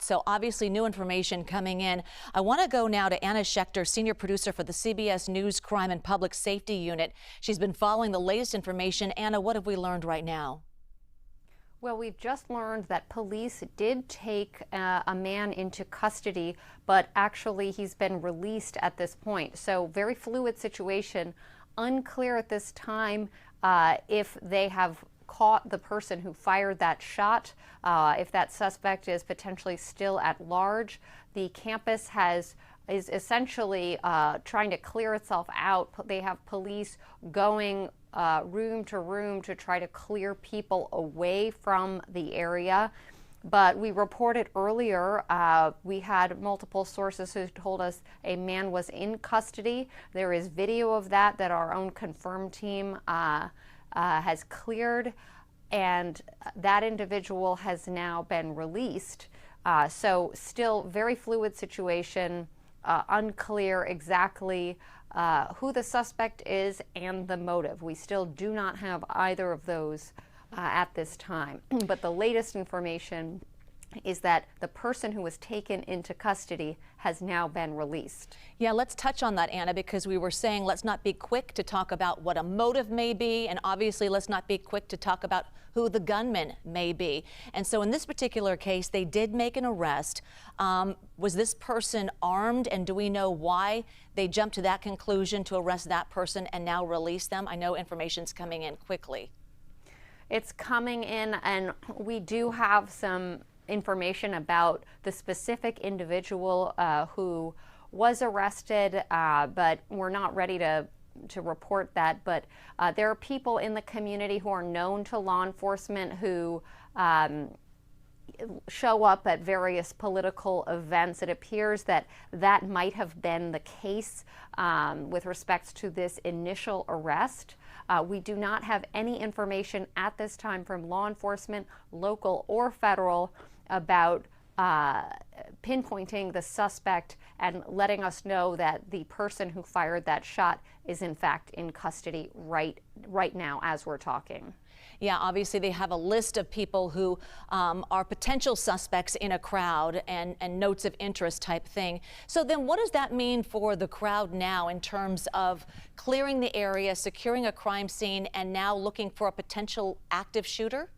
So obviously new information coming in. I want to go now to Anna Schecter, senior producer for the CBS News Crime and Public Safety Unit. She's been following the latest information. Anna, what have we learned right now? Well, we've just learned that police did take a man into custody, but actually he's been released at this point. So very fluid situation. Unclear at this time if they have caught the person who fired that shot, if that suspect is potentially still at large. The campus is essentially trying to clear itself out. They have police going room to room to try to clear people away from the area. But we reported earlier, we had multiple sources who told us a man was in custody. There is video of that our own confirmed team has cleared, and that individual has now been released. So still very fluid situation, unclear exactly who the suspect is and the motive. We still do not have either of those at this time. But the latest information is that the person who was taken into custody has now been released. Yeah, let's touch on that, Anna, because we were saying let's not be quick to talk about what a motive may be, and obviously let's not be quick to talk about who the gunman may be. And so in this particular case, they did make an arrest. Was this person armed, and do we know why they jumped to that conclusion to arrest that person and now release them? I know information's coming in quickly. It's coming in, and we do have some information about the specific individual who was arrested, but we're not ready to report that. But there are people in the community who are known to law enforcement who show up at various political events. It appears that that might have been the case with respect to this initial arrest. We do not have any information at this time from law enforcement, local or federal, about pinpointing the suspect and letting us know that the person who fired that shot is in fact in custody right now as we're talking. Yeah, obviously they have a list of people who are potential suspects in a crowd and notes of interest type thing. So then what does that mean for the crowd now in terms of clearing the area, securing a crime scene, and now looking for a potential active shooter?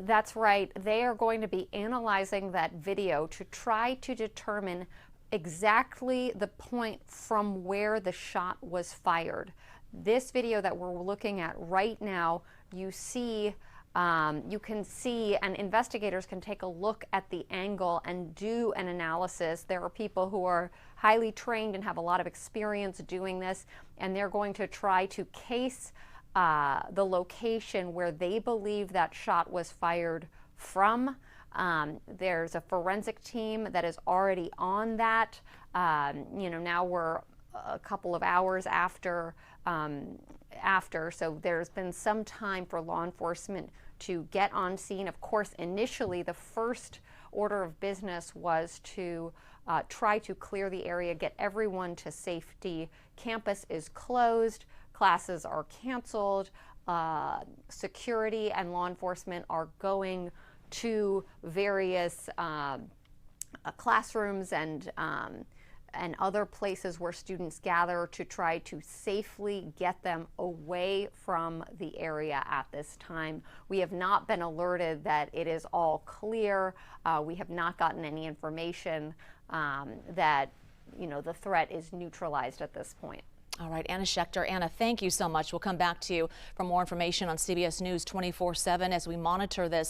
That's right. They are going to be analyzing that video to try to determine exactly the point from where the shot was fired. This video that we're looking at right now, you can see, and investigators can take a look at the angle and do an analysis. There are people who are highly trained and have a lot of experience doing this, and they're going to try to case the location where they believe that shot was fired from. There's a forensic team that is already on that. Now we're a couple of hours after, so there's been some time for law enforcement to get on scene. Of course, initially the first order of business was to try to clear the area, get everyone to safety. Campus is closed. Classes are canceled. Security and law enforcement are going to various classrooms and other places where students gather to try to safely get them away from the area at this time. We have not been alerted that it is all clear. We have not gotten any information that the threat is neutralized at this point. All right, Anna Schecter. Anna, thank you so much. We'll come back to you for more information on CBS News 24/7 as we monitor this.